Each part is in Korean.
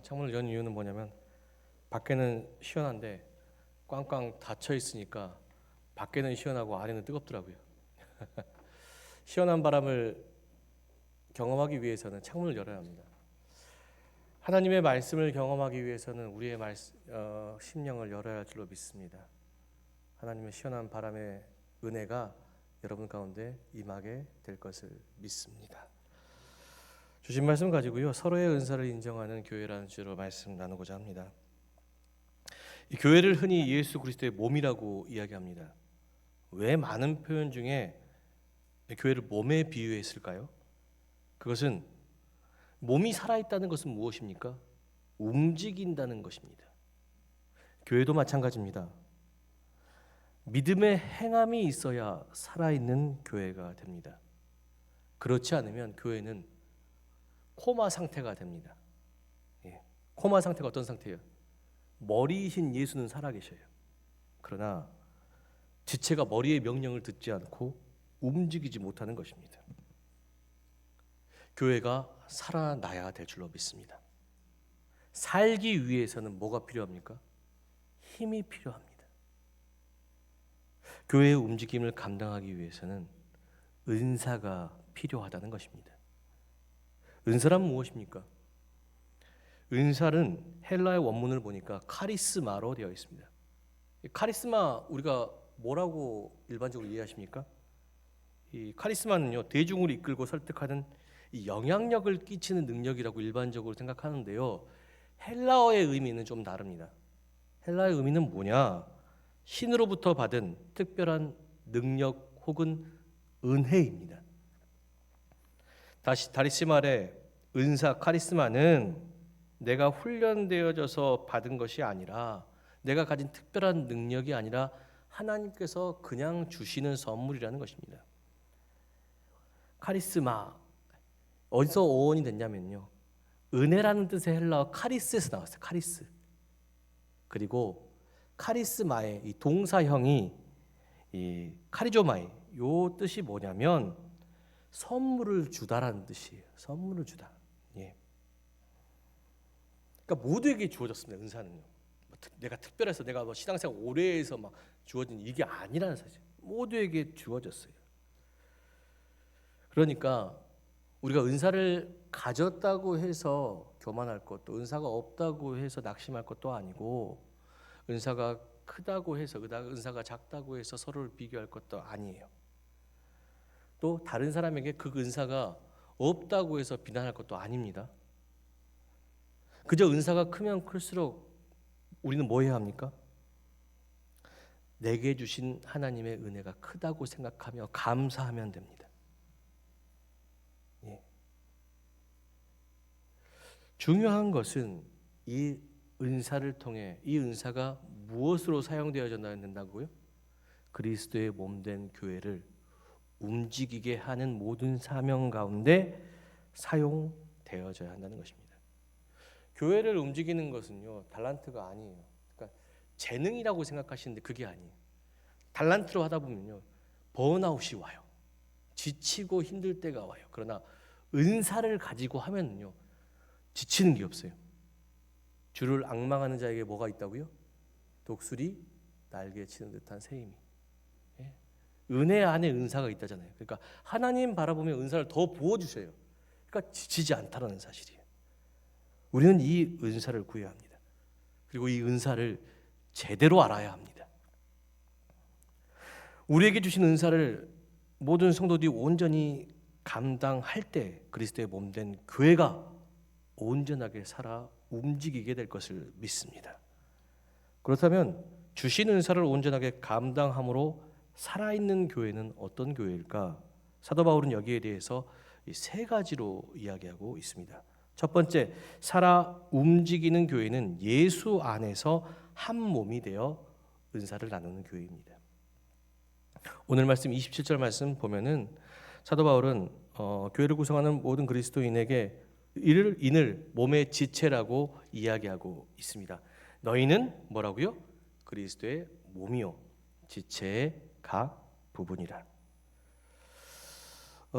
창문을 연 이유는 뭐냐면 밖에는 시원한데 꽝꽝 닫혀 있으니까 밖에는 시원하고 안에는 뜨겁더라고요. 시원한 바람을 경험하기 위해서는 창문을 열어야 합니다. 하나님의 말씀을 경험하기 위해서는 우리의 심령을 열어야 할 줄로 믿습니다. 하나님의 시원한 바람의 은혜가 여러분 가운데 임하게 될 것을 믿습니다. 주신 말씀 가지고요, 서로의 은사를 인정하는 교회라는 주제로 말씀 나누고자 합니다. 이 교회를 흔히 예수 그리스도의 몸이라고 이야기합니다. 왜 많은 표현 중에 교회를 몸에 비유했을까요? 그것은 몸이 살아있다는 것은 무엇입니까? 움직인다는 것입니다. 교회도 마찬가지입니다. 믿음의 행함이 있어야 살아있는 교회가 됩니다. 그렇지 않으면 교회는 코마 상태가 됩니다. 코마 상태가 어떤 상태예요? 머리이신 예수는 살아계셔요. 그러나 지체가 머리의 명령을 듣지 않고 움직이지 못하는 것입니다. 교회가 살아나야 될 줄로 믿습니다. 살기 위해서는 뭐가 필요합니까? 힘이 필요합니다. 교회의 움직임을 감당하기 위해서는 은사가 필요하다는 것입니다. 은사란 무엇입니까? 은사는 헬라의 원문을 보니까 카리스마로 되어 있습니다. 카리스마 우리가 뭐라고 일반적으로 이해하십니까? 이 카리스마는요, 대중을 이끌고 설득하는 이 영향력을 끼치는 능력이라고 일반적으로 생각하는데요, 헬라어의 의미는 좀 다릅니다. 헬라의 의미는 뭐냐? 신으로부터 받은 특별한 능력 혹은 은혜입니다. 다시 말해 은사 카리스마는 내가 훈련되어져서 받은 것이 아니라, 내가 가진 특별한 능력이 아니라 하나님께서 그냥 주시는 선물이라는 것입니다. 카리스마 어디서 어원이 됐냐면요, 은혜라는 뜻의 헬라어 카리스에서 나왔어요. 카리스. 그리고 카리스마의 이 동사형이 이 카리조마이, 요 뜻이 뭐냐면 선물을 주다라는 뜻이에요. 선물을 주다. 그러니까 모두에게 주어졌습니다. 은사는요. 내가 특별해서 내가 신앙생활 오래 해서 막 주어진 이게 아니라는 사실. 모두에게 주어졌어요. 그러니까 우리가 은사를 가졌다고 해서 교만할 것도, 은사가 없다고 해서 낙심할 것도 아니고, 은사가 크다고 해서, 은사가 작다고 해서 서로를 비교할 것도 아니에요. 또 다른 사람에게 그 은사가 없다고 해서 비난할 것도 아닙니다. 그저 은사가 크면 클수록 우리는 뭐 해야 합니까? 내게 주신 하나님의 은혜가 크다고 생각하며 감사하면 됩니다. 중요한 것은 이 은사를 통해 이 은사가 무엇으로 사용되어져야 된다고요? 그리스도의 몸된 교회를 움직이게 하는 모든 사명 가운데 사용되어져야 한다는 것입니다. 교회를 움직이는 것은요, 달란트가 아니에요. 그러니까 재능이라고 생각하시는데 그게 아니에요. 달란트로 하다 보면요, 번아웃이 와요. 지치고 힘들 때가 와요. 그러나 은사를 가지고 하면요, 지치는 게 없어요. 주를 앙망하는 자에게 뭐가 있다고요? 독수리 날개 치는 듯한 새 힘이. 은혜 안에 은사가 있다잖아요. 그러니까 하나님 바라보면 은사를 더 부어주셔요. 그러니까 지치지 않다라는 사실이에요. 우리는 이 은사를 구해야 합니다. 그리고 이 은사를 제대로 알아야 합니다. 우리에게 주신 은사를 모든 성도들이 온전히 감당할 때 그리스도의 몸된 교회가 온전하게 살아 움직이게 될 것을 믿습니다. 그렇다면 주신 은사를 온전하게 감당함으로 살아있는 교회는 어떤 교회일까? 사도 바울은 여기에 대해서 세 가지로 이야기하고 있습니다. 첫 번째, 살아 움직이는 교회는 예수 안에서 한 몸이 되어 은사를 나누는 교회입니다. 오늘 말씀 27절 말씀 보면은 사도 바울은 교회를 구성하는 모든 그리스도인에게 인을 몸의 지체라고 이야기하고 있습니다. 너희는 뭐라고요? 그리스도의 몸이요 지체의 각 부분이라.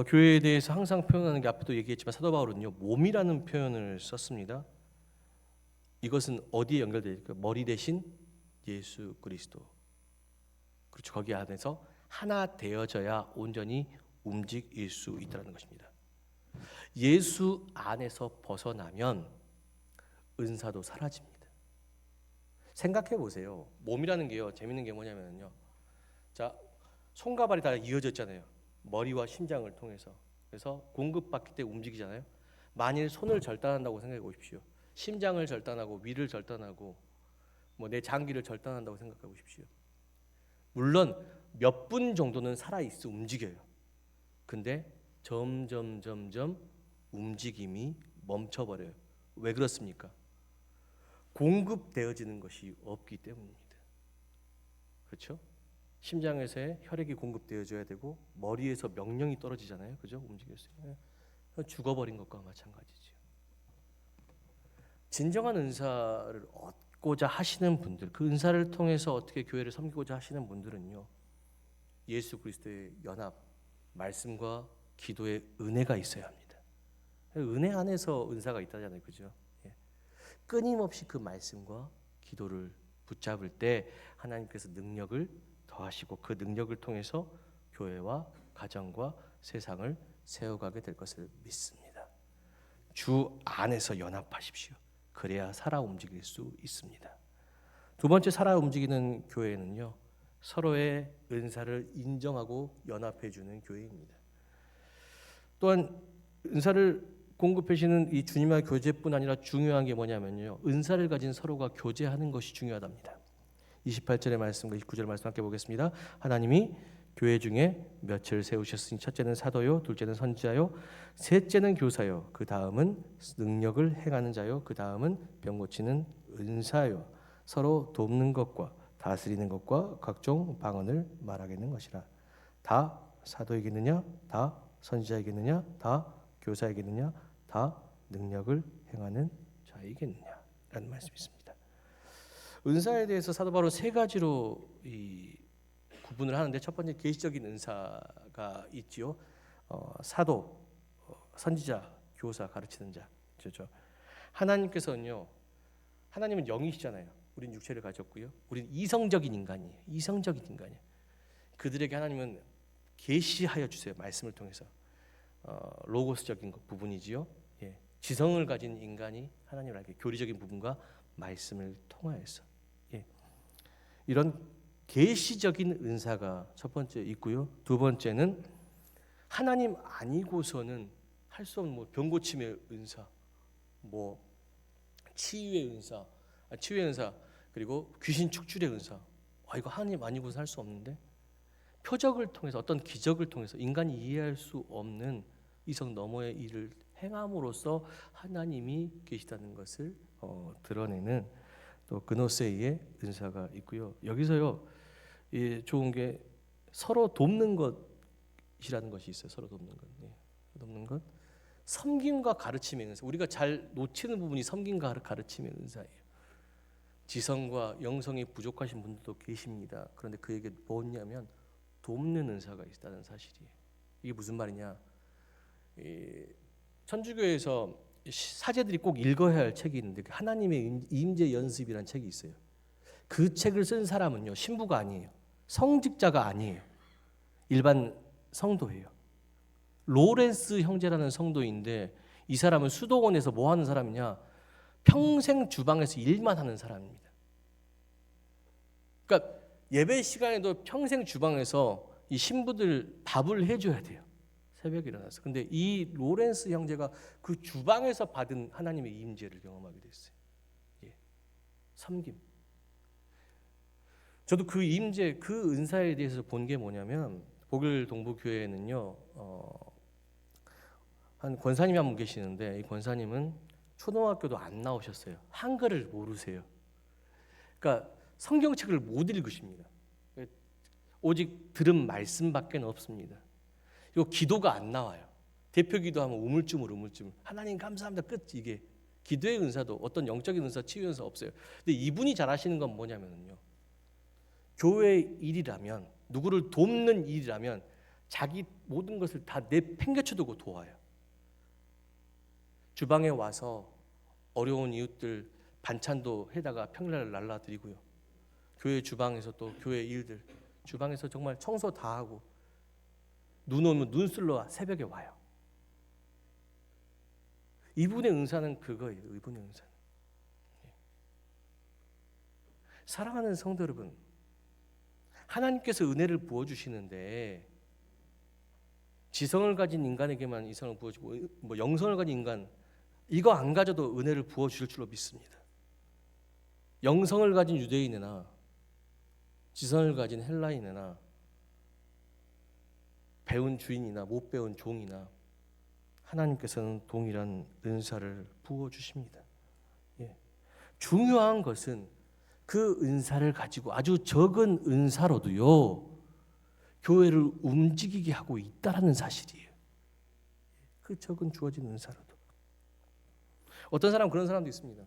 교회에 대해서 항상 표현하는 게 앞에도 얘기했지만 사도 바울은요, 몸이라는 표현을 썼습니다. 이것은 어디에 연결되어 있을까요? 머리 대신 예수 그리스도. 그렇죠. 거기 안에서 하나 되어져야 온전히 움직일 수 있다는 것입니다. 예수 안에서 벗어나면 은사도 사라집니다. 생각해 보세요. 몸이라는 게요, 재밌는 게 뭐냐면요. 자, 손과 발이 다 이어져 있잖아요. 머리와 심장을 통해서. 그래서 공급받기 때문에 움직이잖아요. 만일 손을 절단한다고 생각해 보십시오. 심장을 절단하고 위를 절단하고 뭐 내 장기를 절단한다고 생각해 보십시오. 물론 몇 분 정도는 살아 있어 움직여요. 근데 점점 움직임이 멈춰버려요. 왜 그렇습니까? 공급되어지는 것이 없기 때문입니다. 그렇죠? 심장에서의 혈액이 공급되어져야 되고 머리에서 명령이 떨어지잖아요. 그죠? 움직였어요. 죽어버린 것과 마찬가지죠. 진정한 은사를 얻고자 하시는 분들, 그 은사를 통해서 어떻게 교회를 섬기고자 하시는 분들은요, 예수 그리스도의 연합, 말씀과 기도의 은혜가 있어야 합니다. 은혜 안에서 은사가 있다잖아요. 그죠? 예. 끊임없이 그 말씀과 기도를 붙잡을 때 하나님께서 능력을 더하시고 그 능력을 통해서 교회와 가정과 세상을 세워가게 될 것을 믿습니다. 주 안에서 연합하십시오. 그래야 살아 움직일 수 있습니다. 두 번째 살아 움직이는 교회는요, 서로의 은사를 인정하고 연합해 주는 교회입니다. 또한 은사를 공급해 주시는 이 주님과의 교제뿐 아니라 중요한 게 뭐냐면요, 은사를 가진 서로가 교제하는 것이 중요하답니다. 28절의 말씀과 29절의 말씀 함께 보겠습니다. 하나님이 교회 중에 몇을 세우셨으니 첫째는 사도요, 둘째는 선지자요, 셋째는 교사요, 그 다음은 능력을 행하는 자요, 그 다음은 병 고치는 은사요, 서로 돕는 것과 다스리는 것과 각종 방언을 말하겠는 것이라. 다 사도이겠느냐? 다 선지자이겠느냐? 다 교사이겠느냐? 다 능력을 행하는 자이겠느냐? 라는 말씀이 있습니다. 은사에 대해서 사도 바울은 세 가지로 구분을 하는데, 첫 번째 계시적인 은사가 있지요. 사도, 선지자, 교사, 가르치는 자. 그렇죠? 하나님께서는요, 하나님은 영이시잖아요. 우린 육체를 가졌고요. 우린 이성적인 인간이에요. 이성적인 인간이에요. 그들에게 하나님은 계시하여 주세요. 말씀을 통해서. 로고스적인 부분이지요. 예. 지성을 가진 인간이 하나님을 알게, 교리적인 부분과 말씀을 통하여서. 예. 이런 계시적인 은사가 첫 번째 있고요. 두 번째는 하나님 아니고서는 할 수 없는 병 고침의 은사, 치유의 은사, 그리고 귀신 축출의 은사. 이거 하나님 아니고서 할 수 없는데, 표적을 통해서, 어떤 기적을 통해서 인간이 이해할 수 없는 이성 너머의 일을 행함으로써 하나님이 계시다는 것을 드러내는 또 그노세이의 은사가 있고요. 여기서요, 좋은 게 서로 돕는 것이라는 것이 있어요. 서로 돕는 것. 돕는 것. 섬김과 가르침의 은사. 우리가 잘 놓치는 부분이 섬김과 가르침의 은사예요. 지성과 영성이 부족하신 분들도 계십니다. 그런데 그에게 뭐냐면 돕는 은사가 있다는 사실이에요. 이게 무슨 말이냐? 천주교에서 사제들이 꼭 읽어야 할 책이 있는데, 하나님의 임재 연습이라는 책이 있어요. 그 책을 쓴 사람은요, 신부가 아니에요. 성직자가 아니에요. 일반 성도예요. 로렌스 형제라는 성도인데, 이 사람은 수도원에서 뭐 하는 사람이냐? 평생 주방에서 일만 하는 사람입니다. 그러니까 예배 시간에도 평생 주방에서 이 신부들 밥을 해줘야 돼요. 새벽에 일어나서. 근데 이 로렌스 형제가 그 주방에서 받은 하나님의 임재를 경험하게 됐어요. 예. 섬김. 저도 그 임재, 그 은사에 대해서 본 게 뭐냐면, 복일 동부교회에는요, 한 권사님이 한 분 계시는데, 이 권사님은 초등학교도 안 나오셨어요. 한글을 모르세요. 그러니까 성경책을 못 읽으십니다. 오직 들은 말씀밖에 없습니다. 그리고 기도가 안 나와요. 대표 기도하면 우물쭈물. 하나님 감사합니다. 끝. 이게 기도의 은사도, 어떤 영적인 은사, 치유 은사 없어요. 근데 이분이 잘하시는 건 뭐냐면요, 교회 일이라면, 누구를 돕는 일이라면 자기 모든 것을 다 내팽개쳐두고 도와요. 주방에 와서 어려운 이웃들 반찬도 해다가 평일날 날라드리고요. 교회 주방에서 또 교회 일들, 주방에서 정말 청소 다 하고, 눈 오면 눈슬로 새벽에 와요. 이분의 은사는 그거예요. 이분의 은사는. 사랑하는 성도 여러분, 하나님께서 은혜를 부어주시는데 지성을 가진 인간에게만 이성을 부어주고, 뭐 영성을 가진 인간 이거 안 가져도 은혜를 부어주실 줄로 믿습니다. 영성을 가진 유대인이나 지성을 가진 헬라인이나 배운 주인이나 못 배운 종이나 하나님께서는 동일한 은사를 부어주십니다. 중요한 것은 그 은사를 가지고 아주 적은 은사로도요 교회를 움직이게 하고 있다라는 사실이에요. 그 적은 주어진 은사로도. 어떤 사람은 그런 사람도 있습니다.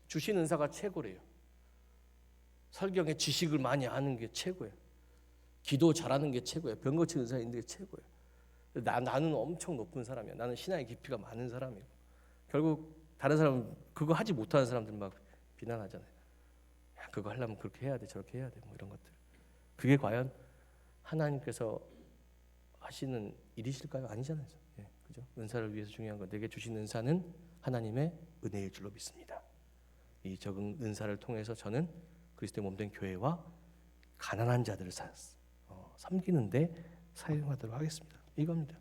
주신 은사가 최고래요. 설경의 지식을 많이 아는 게 최고예요. 기도 잘하는 게 최고예요. 병거치 은사 있는 게 최고예요. 나는 엄청 높은 사람이야. 나는 신앙의 깊이가 많은 사람이고, 결국 다른 사람은 그거 하지 못하는 사람들 막 비난하잖아요. 야, 그거 하려면 그렇게 해야 돼, 저렇게 해야 돼, 뭐 이런 것들. 그게 과연 하나님께서 하시는 일이실까요? 아니잖아요. 그죠? 은사를 위해서 중요한 건, 내게 주신 은사는 하나님의 은혜일 줄로 믿습니다. 이 적은 은사를 통해서 저는 그리스도의 몸된 교회와 가난한 자들을 섬기는데 사용하도록 하겠습니다. 이겁니다.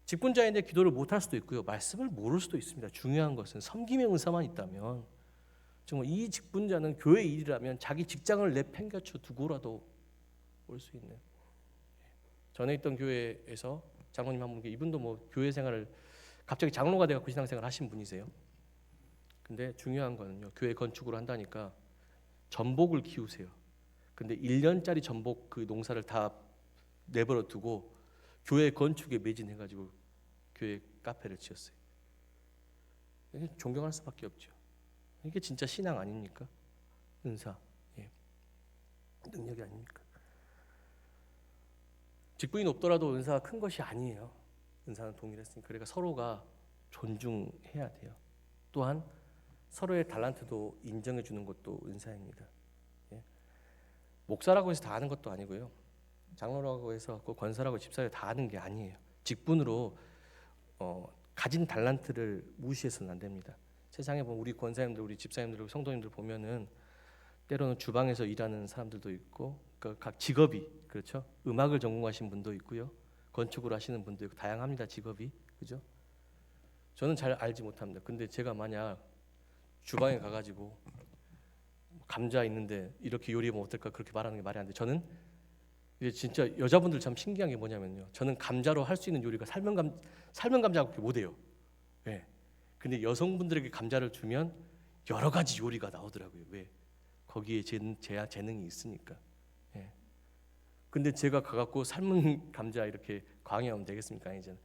직분자인데 기도를 못할 수도 있고요, 말씀을 모를 수도 있습니다. 중요한 것은 섬김의 은사만 있다면, 정말 이 직분자는 교회 일이라면 자기 직장을 내팽개쳐 두고라도 올 수 있는. 전에 있던 교회에서 장로님 한 분, 이분도 뭐 교회 생활을 갑자기 장로가 돼서 신앙생활 하신 분이세요. 근데 중요한 거는요, 교회 건축을 한다니까 전복을 키우세요. 근데 1년짜리 전복 그 농사를 다 내버려 두고 교회 건축에 매진해가지고 교회 카페를 지었어요. 존경할 수밖에 없죠. 이게 진짜 신앙 아닙니까? 은사, 능력이 아닙니까? 직분이 높더라도 은사가 큰 것이 아니에요. 은사는 동일했으니까. 그러니까 서로가 존중해야 돼요. 또한 서로의 달란트도 인정해 주는 것도 은사입니다. 목사라고 해서 다 아는 것도 아니고요, 장로라고 해서 그 권사라고 집사를 다 아는 게 아니에요. 직분으로 가진 달란트를 무시해서는 안 됩니다. 세상에 보면 우리 권사님들, 우리 집사님들, 성도님들 보면은 때로는 주방에서 일하는 사람들도 있고, 그러니까 각 직업이, 그렇죠? 음악을 전공하신 분도 있고요, 건축을 하시는 분도 있고, 다양합니다, 직업이. 그죠? 저는 잘 알지 못합니다. 근데 제가 만약 주방에 가가지고 감자 있는데 이렇게 요리하면 어떨까, 그렇게 말하는 게 말이 안 돼. 저는 이제 진짜 여자분들 참 신기한 게 뭐냐면요, 저는 감자로 할 수 있는 요리가 삶은 감자밖에 못해요. 근데 여성분들에게 감자를 주면 여러 가지 요리가 나오더라고요. 왜? 거기에 제 재능이 있으니까. 근데 제가 가갖고 삶은 감자 이렇게 광야하면 되겠습니까? 아니잖아요.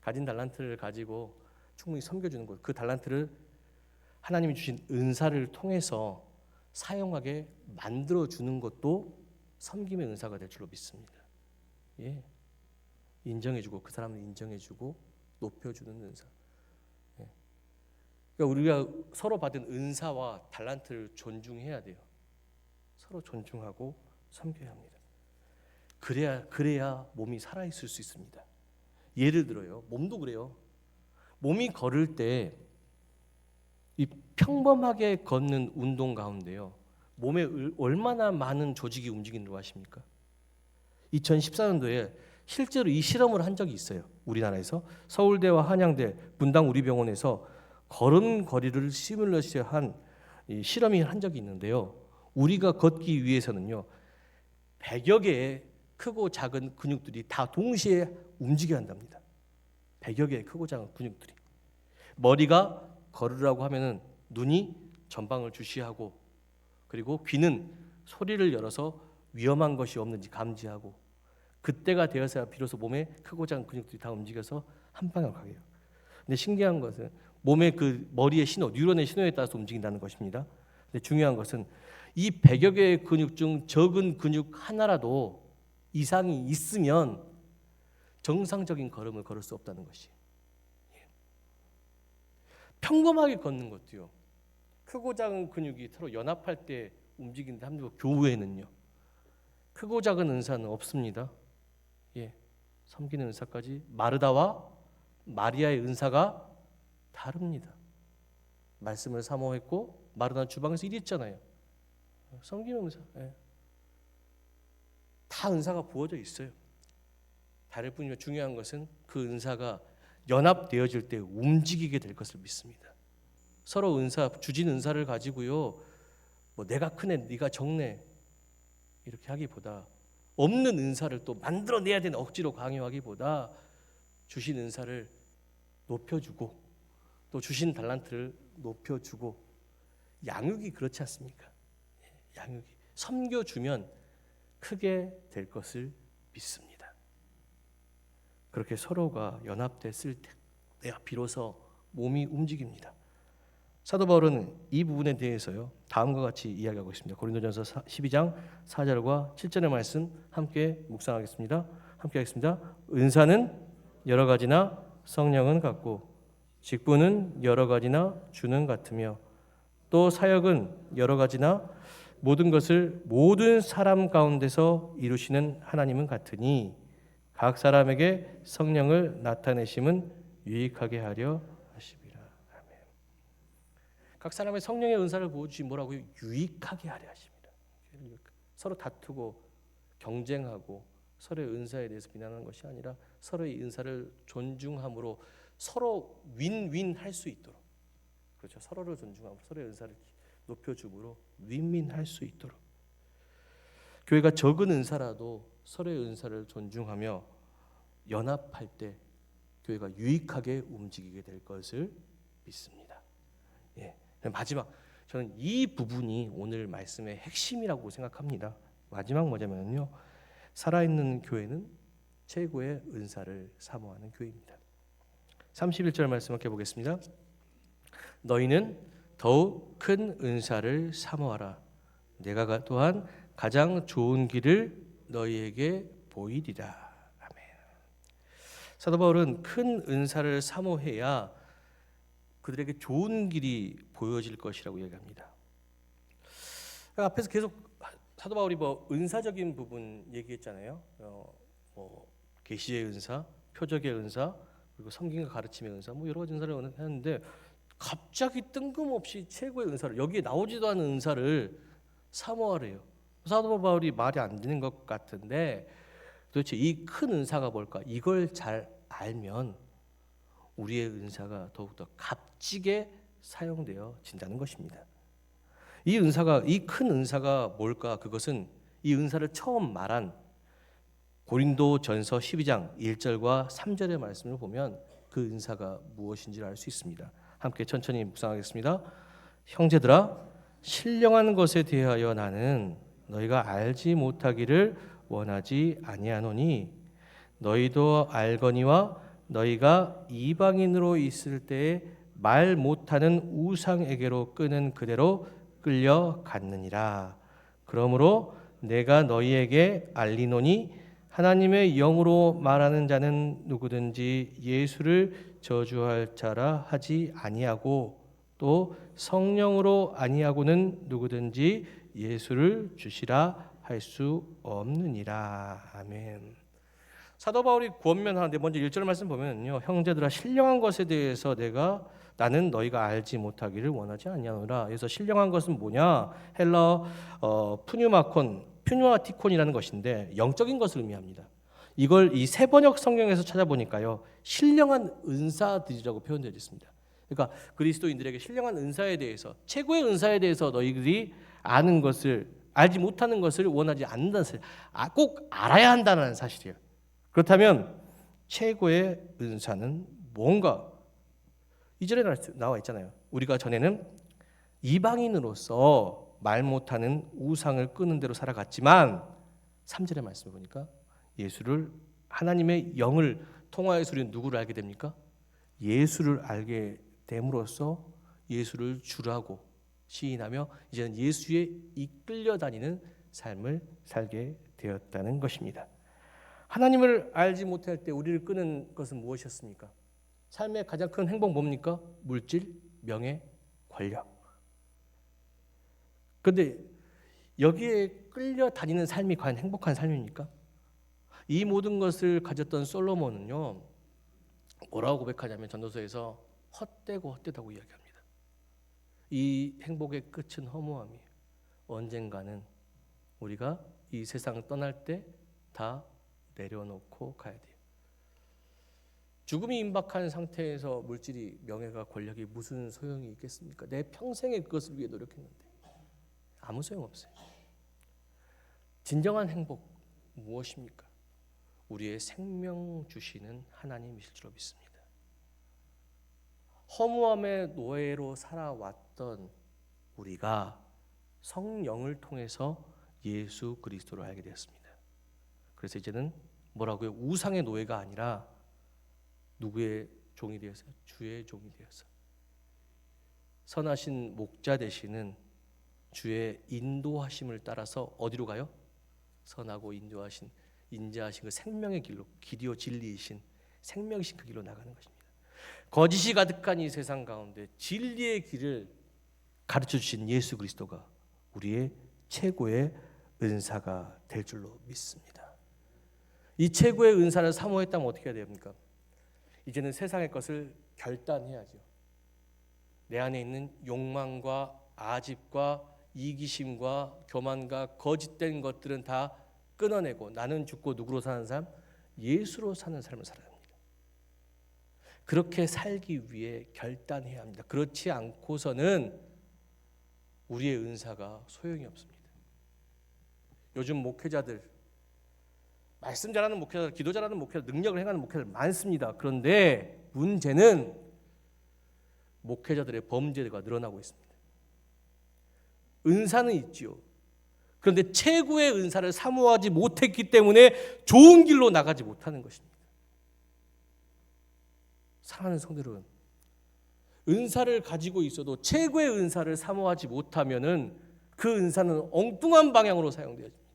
가진 달란트를 가지고 충분히 섬겨주는 것, 그 달란트를 하나님이 주신 은사를 통해서 사용하게 만들어주는 것도 섬김의 은사가 될 줄로 믿습니다. 인정해주고, 그 사람을 인정해주고 높여주는 은사. 그러니까 우리가 서로 받은 은사와 달란트를 존중해야 돼요. 서로 존중하고 섬겨야 합니다. 그래야 몸이 살아있을 수 있습니다. 예를 들어요, 몸도 그래요. 몸이 걸을 때 이 평범하게 걷는 운동 가운데요, 몸에 얼마나 많은 조직이 움직이는 거 아십니까? 2014년도에 실제로 이 실험을 한 적이 있어요. 우리나라에서 서울대와 한양대, 분당 우리병원에서 걸음걸이를 시뮬레이션한 실험이 한 적이 있는데요, 우리가 걷기 위해서는요 100여 개의 크고 작은 근육들이 다 동시에 움직여야 한답니다. 100여 개의 크고 작은 근육들이. 머리가 걸으라고 하면은 눈이 전방을 주시하고, 그리고 귀는 소리를 열어서 위험한 것이 없는지 감지하고, 그때가 되어서야 비로소 몸에 크고 작은 근육들이 다 움직여서 한 방향으로 가게 해요. 근데 신기한 것은 몸의 그 머리의 신호, 뉴런의 신호에 따라서 움직인다는 것입니다. 근데 중요한 것은 이 100여 개의 근육 중 적은 근육 하나라도 이상이 있으면 정상적인 걸음을 걸을 수 없다는 것이. 평범하게 걷는 것도요. 크고 작은 근육이 서로 연합할 때 움직이는데 한번 교회는요. 크고 작은 은사는 없습니다. 예, 섬기는 은사까지 마르다와 마리아의 은사가 다릅니다. 말씀을 사모했고 마르다는 주방에서 일했잖아요. 섬기는 은사. 예. 다 은사가 부어져 있어요. 다를 뿐이며 중요한 것은 그 은사가 연합되어질 때 움직이게 될 것을 믿습니다. 서로 은사, 주진 은사를 가지고요. 뭐 내가 크네, 네가 적네 이렇게 하기보다 없는 은사를 또 만들어내야 되는 억지로 강요하기보다 주신 은사를 높여주고 또 주신 달란트를 높여주고 양육이 그렇지 않습니까? 양육이 섬겨주면 크게 될 것을 믿습니다. 그렇게 서로가 연합됐을 때 내가 비로소 몸이 움직입니다. 사도 바울은 이 부분에 대해서요 다음과 같이 이야기하고 있습니다. 고린도전서 12장 4절과 7절의 말씀 함께 묵상하겠습니다. 함께 하겠습니다. 은사는 여러 가지나 성령은 같고 직분은 여러 가지나 주는 같으며 또 사역은 여러 가지나 모든 것을 모든 사람 가운데서 이루시는 하나님은 같으니 각 사람에게 성령을 나타내심은 유익하게 하려 하심이라. 아멘. 각 사람의 성령의 은사를 부어주시 뭐라고요? 유익하게 하려 하심이라. 서로 다투고 경쟁하고 서로의 은사에 대해서 비난하는 것이 아니라 서로의 은사를 존중함으로 서로 윈윈 할 수 있도록, 그렇죠. 서로를 존중함으로 서로의 은사를 높여줌으로 윈윈 할 수 있도록 교회가 적은 은사라도 서로의 은사를 존중하며 연합할 때 교회가 유익하게 움직이게 될 것을 믿습니다. 예. 마지막 저는 이 부분이 오늘 말씀의 핵심이라고 생각합니다. 마지막 뭐냐면요. 살아있는 교회는 최고의 은사를 사모하는 교회입니다. 31절 말씀 함께 보겠습니다. 너희는 더욱 큰 은사를 사모하라. 내가 또한 가장 좋은 길을 너희에게 보이리라. 아멘. 사도 바울은 큰 은사를 사모해야 그들에게 좋은 길이 보여질 것이라고 얘기합니다. 앞에서 계속 사도 바울이 뭐 은사적인 부분 얘기했잖아요. 계시의 은사, 표적의 은사, 그리고 섬김과 가르침의 은사, 뭐 여러 가지 은사를 했는데 갑자기 뜬금없이 최고의 은사를, 여기에 나오지도 않은 은사를 사모하래요. 사도 바울이 말이 안 되는 것 같은데 도대체 이 큰 은사가 뭘까? 이걸 잘 알면 우리의 은사가 더욱더 값지게 사용되어진다는 것입니다. 이 큰 은사가 뭘까? 그것은 이 은사를 처음 말한 고린도전서 12장 1절과 3절의 말씀을 보면 그 은사가 무엇인지를 알 수 있습니다. 함께 천천히 묵상하겠습니다. 형제들아, 신령한 것에 대하여 나는 너희가 알지 못하기를 원하지 아니하노니 너희도 알거니와 너희가 이방인으로 있을 때에 말 못하는 우상에게로 끄는 그대로 끌려갔느니라. 그러므로 내가 너희에게 알리노니 하나님의 영으로 말하는 자는 누구든지 예수를 저주할 자라 하지 아니하고 또 성령으로 아니하고는 누구든지 예수를 주시라 할 수 없느니라. 아멘. 사도 바울이 권면하는데 먼저 1절 말씀 보면요. 형제들아 신령한 것에 대해서 나는 너희가 알지 못하기를 원하지 아니하노라. 그래서 신령한 것은 뭐냐? 헬라 푸뉴마티콘이라는 것인데 영적인 것을 의미합니다. 이걸 이 세번역 성경에서 찾아보니까요. 신령한 은사들이라고 표현되어 있습니다. 그러니까 그리스도인들에게 신령한 은사에 대해서, 최고의 은사에 대해서 너희들이 아는 것을, 알지 못하는 것을 원하지 않는다는 사실, 꼭 알아야 한다는 사실이에요. 그렇다면 최고의 은사는 뭔가? 2절에 나와 있잖아요. 우리가 전에는 이방인으로서 말 못하는 우상을 끄는 대로 살아갔지만 3절의 말씀을 보니까 예수를, 하나님의 영을 통하여서 우리는 누구를 알게 됩니까? 예수를 알게 됨으로써 예수를 주라고 시인하며 이제는 예수에 이끌려 다니는 삶을 살게 되었다는 것입니다. 하나님을 알지 못할 때 우리를 끄는 것은 무엇이었습니까? 삶의 가장 큰 행복 뭡니까? 물질, 명예, 권력. 그런데 여기에 끌려다니는 삶이 과연 행복한 삶입니까? 이 모든 것을 가졌던 솔로몬은요, 뭐라고 고백하냐면 전도서에서 헛되고 헛되다고 이야기합니다. 이 행복의 끝은 허무함이에요. 언젠가는 우리가 이 세상을 떠날 때 다 내려놓고 가야 돼요. 죽음이 임박한 상태에서 물질이, 명예가, 권력이 무슨 소용이 있겠습니까? 내 평생에 그것을 위해 노력했는데 아무 소용없어요. 진정한 행복 무엇입니까? 우리의 생명 주시는 하나님이실 줄로 믿습니다. 허무함의 노예로 살아왔던 우리가 성령을 통해서 예수 그리스도를 알게 되었습니다. 그래서 이제는 뭐라고요? 우상의 노예가 아니라 누구의 종이 되어서? 주의 종이 되어서 선하신 목자 되시는 주의 인도하심을 따라서 어디로 가요? 선하고 인자하신 그 생명의 길로, 길이요 진리이신 생명이신 그 길로 나가는 것입니다. 거짓이 가득한 이 세상 가운데 진리의 길을 가르쳐 주신 예수 그리스도가 우리의 최고의 은사가 될 줄로 믿습니다. 이 최고의 은사를 사모했다면 어떻게 해야 됩니까? 이제는 세상의 것을 결단해야죠. 내 안에 있는 욕망과 아집과 이기심과 교만과 거짓된 것들은 다 끊어내고 나는 죽고 누구로 사는 삶? 예수로 사는 삶을 살아야 합니다. 그렇게 살기 위해 결단해야 합니다. 그렇지 않고서는 우리의 은사가 소용이 없습니다. 요즘 목회자들, 말씀 잘하는 목회자들, 기도 잘하는 목회자들, 능력을 행하는 목회자들 많습니다. 그런데 문제는 목회자들의 범죄가 늘어나고 있습니다. 은사는 있지요. 그런데 최고의 은사를 사모하지 못했기 때문에 좋은 길로 나가지 못하는 것입니다. 사랑하는 성도들은 은사를 가지고 있어도 최고의 은사를 사모하지 못하면은 그 은사는 엉뚱한 방향으로 사용되어집니다.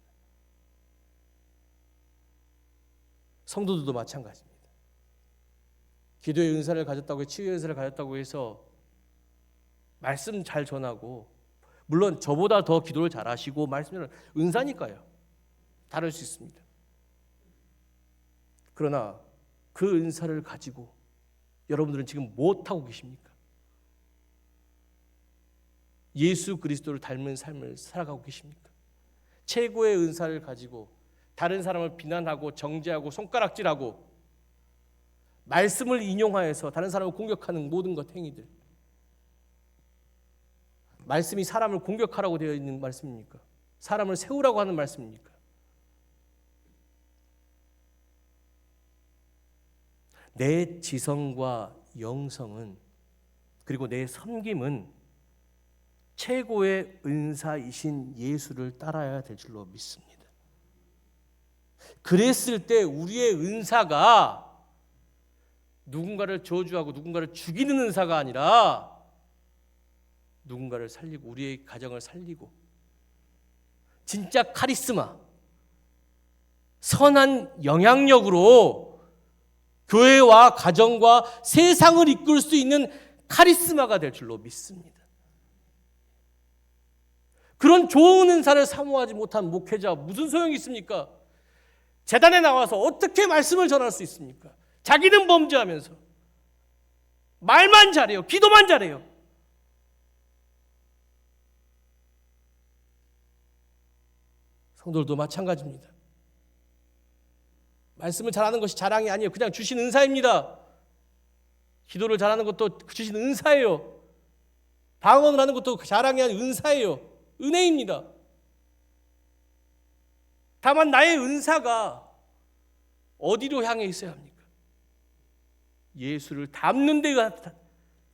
성도들도 마찬가지입니다. 기도의 은사를 가졌다고 해서, 치유의 은사를 가졌다고 해서 말씀 잘 전하고, 물론 저보다 더 기도를 잘하시고 말씀을 은사니까요. 다를 수 있습니다. 그러나 그 은사를 가지고 여러분들은 지금 무엇하고 계십니까? 예수 그리스도를 닮은 삶을 살아가고 계십니까? 최고의 은사를 가지고 다른 사람을 비난하고 정죄하고 손가락질하고 말씀을 인용하여서 다른 사람을 공격하는 모든 것 행위들, 말씀이 사람을 공격하라고 되어 있는 말씀입니까? 사람을 세우라고 하는 말씀입니까? 내 지성과 영성은, 그리고 내 섬김은 최고의 은사이신 예수를 따라야 될 줄로 믿습니다. 그랬을 때 우리의 은사가 누군가를 저주하고 누군가를 죽이는 은사가 아니라 누군가를 살리고 우리의 가정을 살리고 진짜 카리스마, 선한 영향력으로 교회와 가정과 세상을 이끌 수 있는 카리스마가 될 줄로 믿습니다. 그런 좋은 은사를 사모하지 못한 목회자 무슨 소용이 있습니까? 재단에 나와서 어떻게 말씀을 전할 수 있습니까? 자기는 범죄하면서 말만 잘해요. 기도만 잘해요. 성도들도 마찬가지입니다. 말씀을 잘하는 것이 자랑이 아니에요. 그냥 주신 은사입니다. 기도를 잘하는 것도 주신 은사예요. 방언을 하는 것도 자랑이 아닌 은사예요. 은혜입니다. 다만 나의 은사가 어디로 향해 있어야 합니까? 예수를 닮는 데,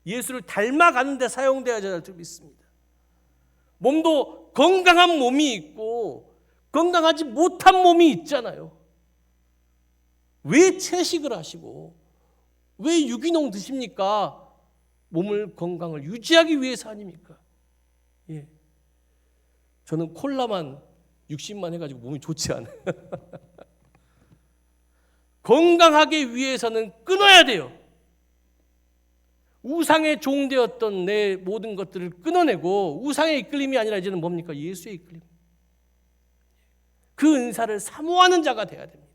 예수를 닮아가는 데 사용되어야 할 줄 믿습니다. 몸도 건강한 몸이 있고 건강하지 못한 몸이 있잖아요. 왜 채식을 하시고 왜 유기농 드십니까? 몸을 건강을 유지하기 위해서 아닙니까? 예. 저는 콜라만 60만 해가지고 몸이 좋지 않아요. 건강하기 위해서는 끊어야 돼요. 우상의 종되었던 내 모든 것들을 끊어내고 우상의 이끌림이 아니라 이제는 뭡니까? 예수의 이끌림. 그 은사를 사모하는 자가 되어야 됩니다.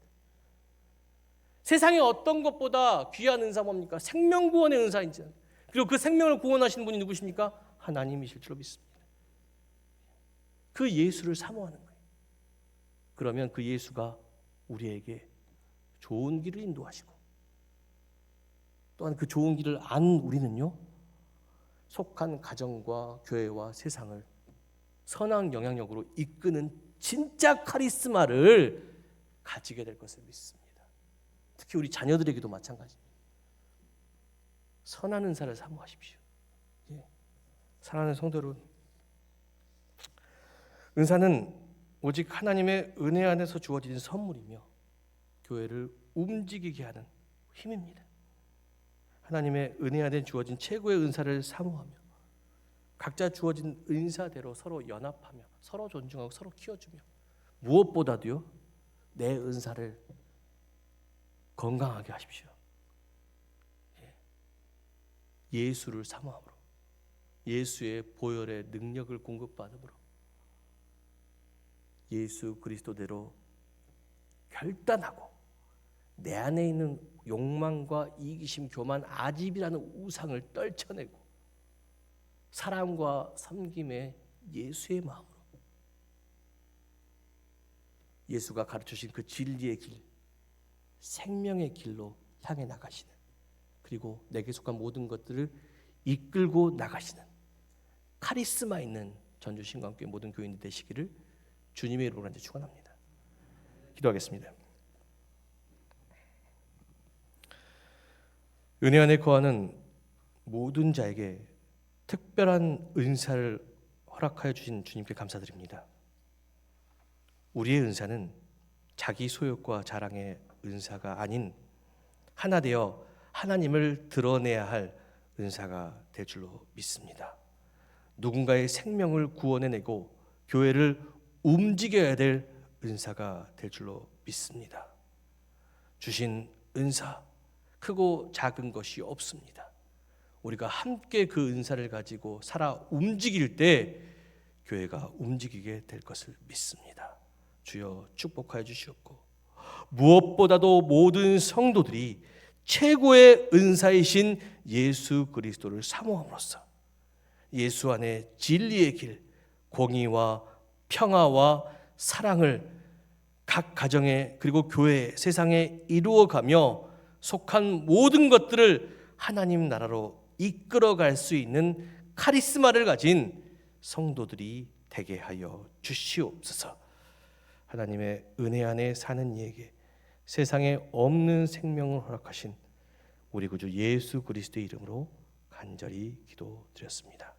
세상에 어떤 것보다 귀한 은사 뭡니까? 생명구원의 은사인지. 그리고 그 생명을 구원하시는 분이 누구십니까? 하나님이실 줄로 믿습니다. 그 예수를 사모하는 거예요. 그러면 그 예수가 우리에게 좋은 길을 인도하시고 또한 그 좋은 길을 안 우리는요, 속한 가정과 교회와 세상을 선한 영향력으로 이끄는 진짜 카리스마를 가지게 될 것을 믿습니다. 특히 우리 자녀들에게도 마찬가지입니다. 선한 은사를 사모하십시오. 사랑하는 성도 여러분, 은사는 오직 하나님의 은혜 안에서 주어진 선물이며 교회를 움직이게 하는 힘입니다. 하나님의 은혜 안에 주어진 최고의 은사를 사모하며 각자 주어진 은사대로 서로 연합하며 서로 존중하고 서로 키워주며 무엇보다도요, 내 은사를 건강하게 하십시오. 예수를 사모함으로, 예수의 보혈의 능력을 공급받음으로, 예수 그리스도대로 결단하고 내 안에 있는 욕망과 이기심, 교만, 아집이라는 우상을 떨쳐내고 사랑과 섬김의 예수의 마음으로 예수가 가르쳐주신 그 진리의 길, 생명의 길로 향해 나가시는, 그리고 내게 속한 모든 것들을 이끌고 나가시는 카리스마 있는 전주신광교회 모든 교인들 되시기를 주님의 이름으로 축원합니다. 기도하겠습니다. 은혜 안에 거하는 모든 자에게 특별한 은사를 허락하여 주신 주님께 감사드립니다. 우리의 은사는 자기 소욕과 자랑의 은사가 아닌 하나 되어 하나님을 드러내야 할 은사가 될 줄로 믿습니다. 누군가의 생명을 구원해내고 교회를 움직여야 될 은사가 될 줄로 믿습니다. 주신 은사, 크고 작은 것이 없습니다. 우리가 함께 그 은사를 가지고 살아 움직일 때 교회가 움직이게 될 것을 믿습니다. 주여 축복하여 주시옵고 무엇보다도 모든 성도들이 최고의 은사이신 예수 그리스도를 사모함으로써 예수 안에 진리의 길, 공의와 평화와 사랑을 각 가정에 그리고 교회, 세상에 이루어가며 속한 모든 것들을 하나님 나라로 이끌어갈 수 있는 카리스마를 가진 성도들이 되게 하여 주시옵소서. 하나님의 은혜 안에 사는 이에게 세상에 없는 생명을 허락하신 우리 구주 예수 그리스도의 이름으로 간절히 기도드렸습니다.